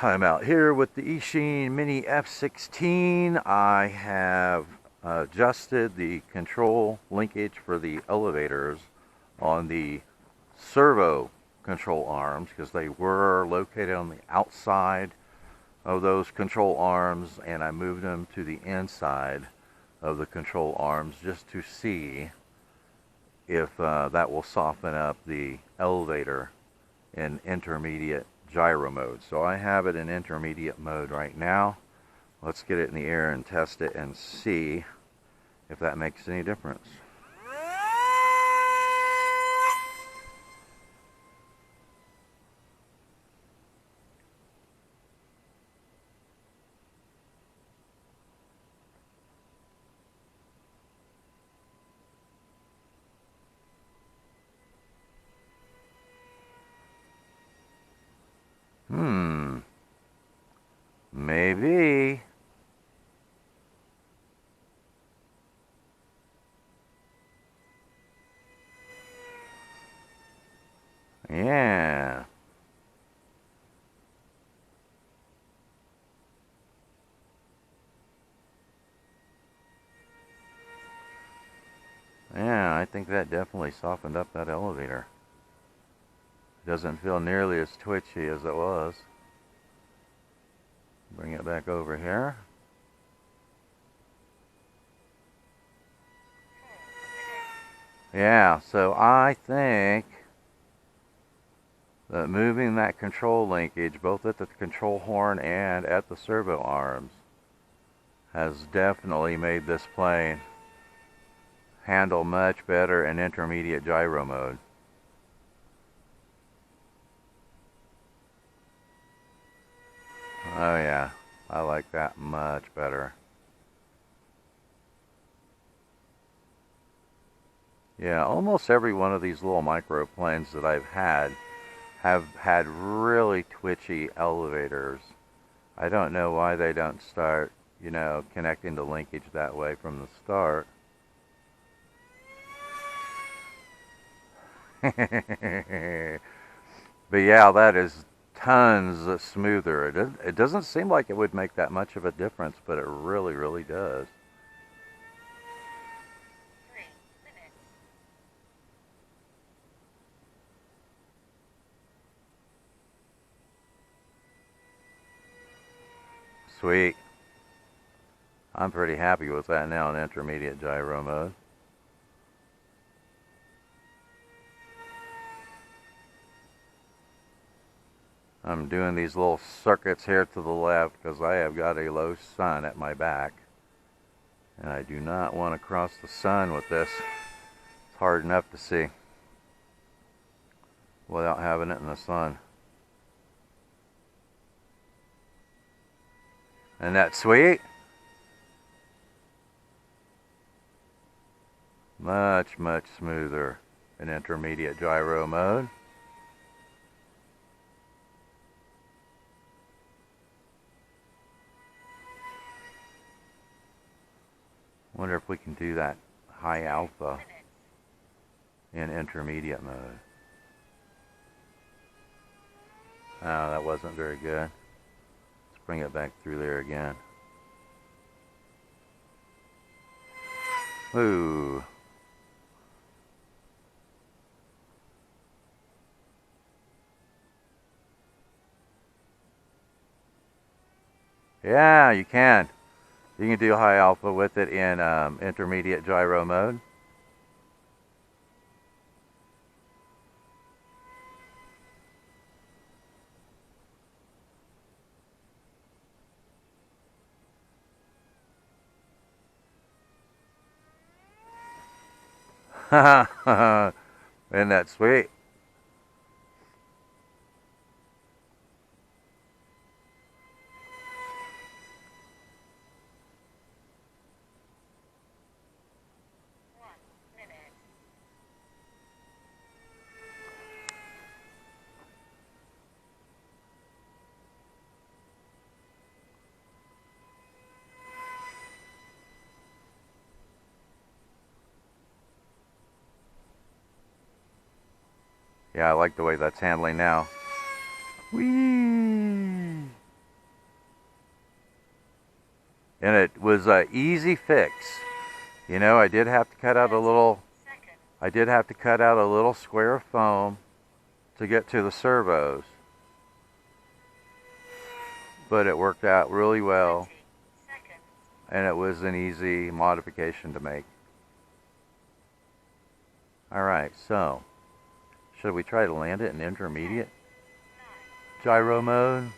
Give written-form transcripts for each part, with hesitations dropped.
I'm out here with the Eachine Mini F16. I have adjusted the control linkage for the elevators on the servo control arms because they were located on the outside of those control arms, and I moved them to the inside of the control arms just to see if that will soften up the elevator in intermediate gyro mode. So I have it in intermediate mode right now. Let's get it in the air and test it and see if that makes any difference. Maybe. Yeah. Yeah, I think that definitely softened up that elevator. Doesn't feel nearly as twitchy as it was. Bring it back over here. Yeah, so I think that moving that control linkage both at the control horn and at the servo arms has definitely made this plane handle much better in intermediate gyro mode. Oh yeah, I like that much better. Yeah, almost every one of these little microplanes that I've had have had really twitchy elevators. I don't know why they don't start, connecting the linkage that way from the start. But yeah, that is tons smoother. It doesn't seem like it would make that much of a difference, but it really, really does. Sweet. I'm pretty happy with that now in intermediate gyro mode. I'm doing these little circuits here to the left because I have got a low sun at my back. And I do not want to cross the sun with this. It's hard enough to see without having it in the sun. Isn't that sweet? Much, much smoother in intermediate gyro mode. Wonder if we can do that high alpha in intermediate mode. Oh, that wasn't very good. Let's bring it back through there again. Ooh. Yeah, you can. You can do high alpha with it in intermediate gyro mode. Isn't that sweet? Yeah, I like the way that's handling now. Whee! and it was an easy fix. You know, I did have to cut out a little square of foam to get to the servos, but it worked out really well, and it was an easy modification to make. Alright, so should we try to land it in intermediate gyro mode?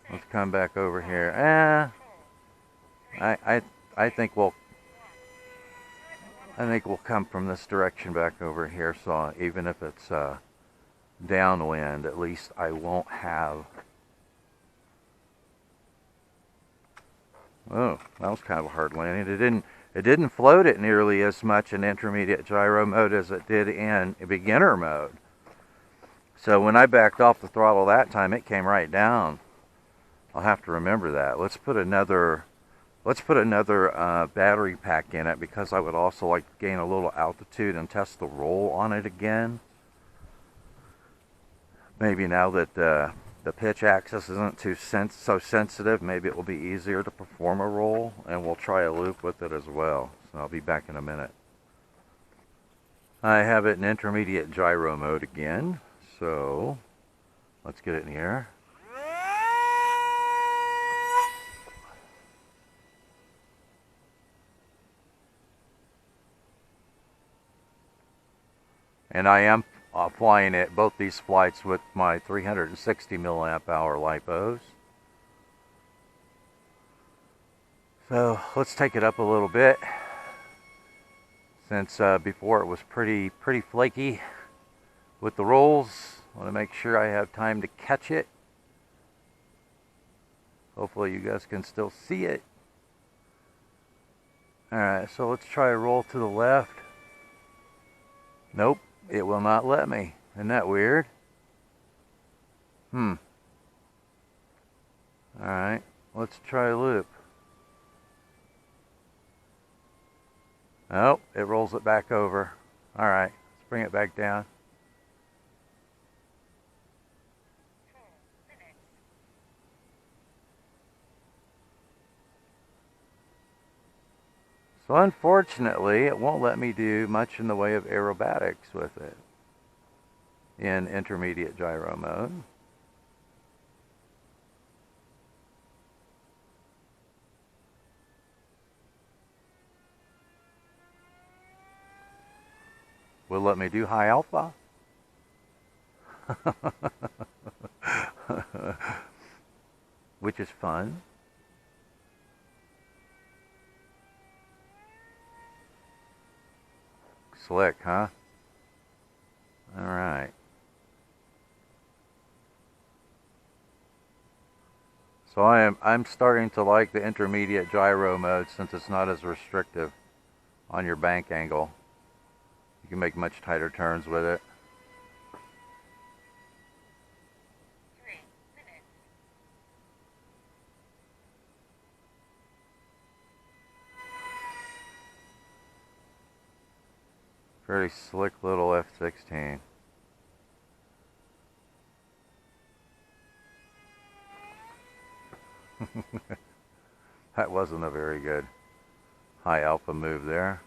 Let's come back over here. I think we'll come from this direction back over here, so even if it's downwind, at least I won't have... Oh, that was kind of a hard landing. It didn't float it nearly as much in intermediate gyro mode as it did in beginner mode. So when I backed off the throttle that time, it came right down. I'll have to remember that. Let's put another battery pack in it, because I would also like to gain a little altitude and test the roll on it again. Maybe now that the pitch axis isn't so sensitive, maybe it will be easier to perform a roll, and we'll try a loop with it as well. So I'll be back in a minute. I have it in intermediate gyro mode again, so let's get it in here. And I am flying it both these flights with my 360 milliamp hour Lipos. So let's take it up a little bit, since before it was pretty flaky with the rolls. I want to make sure I have time to catch it. Hopefully you guys can still see it. Alright, so let's try a roll to the left. Nope. It will not let me. Isn't that weird? Alright, let's try a loop. Nope, it rolls it back over. Alright, let's bring it back down. So unfortunately, it won't let me do much in the way of aerobatics with it in intermediate gyro mode. Will let me do high alpha. Which is fun. Slick, huh? All right. So I'm starting to like the intermediate gyro mode, since it's not as restrictive on your bank angle. You can make much tighter turns with it. 3 minutes. Pretty slick little F16. That wasn't a very good high alpha move there.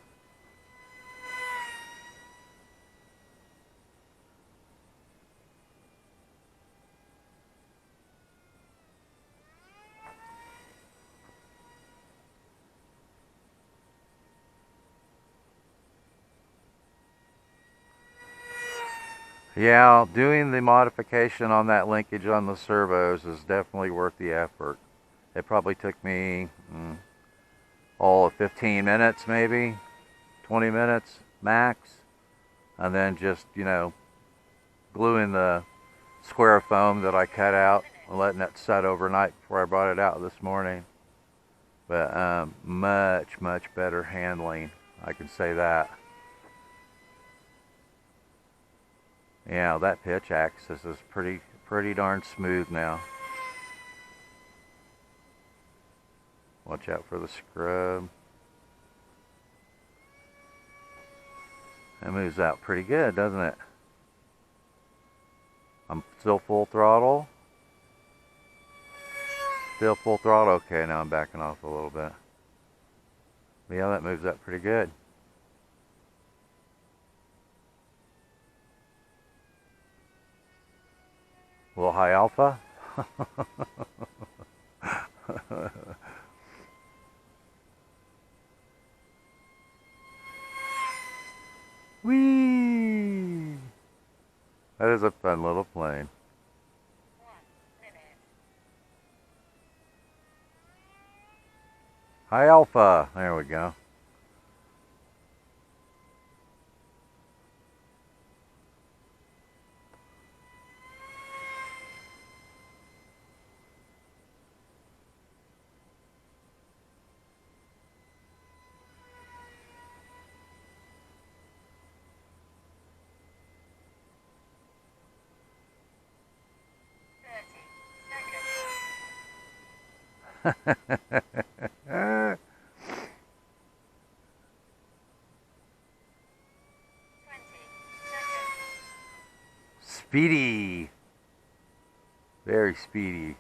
Yeah, doing the modification on that linkage on the servos is definitely worth the effort. It probably took me all of 15 minutes, maybe 20 minutes max, and then just, you know, gluing the square foam that I cut out and letting it set overnight before I brought it out this morning. But much better handling, I can say that. Yeah, that pitch axis is pretty darn smooth now. Watch out for the scrub. It moves out pretty good, doesn't it? I'm still full throttle. Still full throttle. Okay, now I'm backing off a little bit. But yeah, that moves up pretty good. A little high alpha. Whee! That is a fun little plane. 1 minute. High alpha. There we go. Speedy. Very speedy. 10,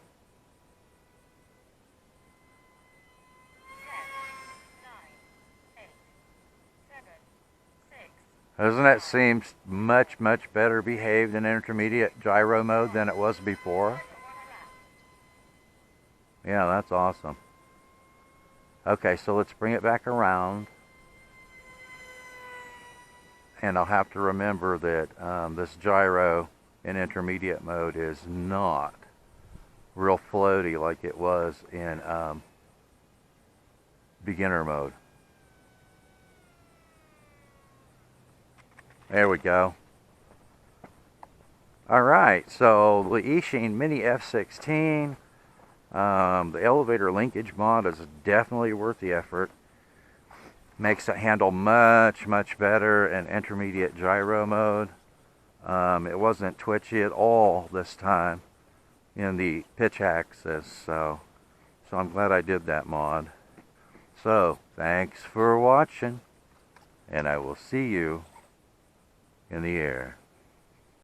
9, 8, 7, 6. Doesn't that seem much, much better behaved in intermediate gyro mode than it was before? Yeah, that's awesome. Okay, so let's bring it back around. And I'll have to remember that this gyro in intermediate mode is not real floaty like it was in beginner mode. There we go. Alright, so the Eachine Mini F16, the elevator linkage mod is definitely worth the effort. Makes it handle much, much better in intermediate gyro mode. It wasn't twitchy at all this time in the pitch axis, so I'm glad I did that mod. So, thanks for watching, and I will see you in the air.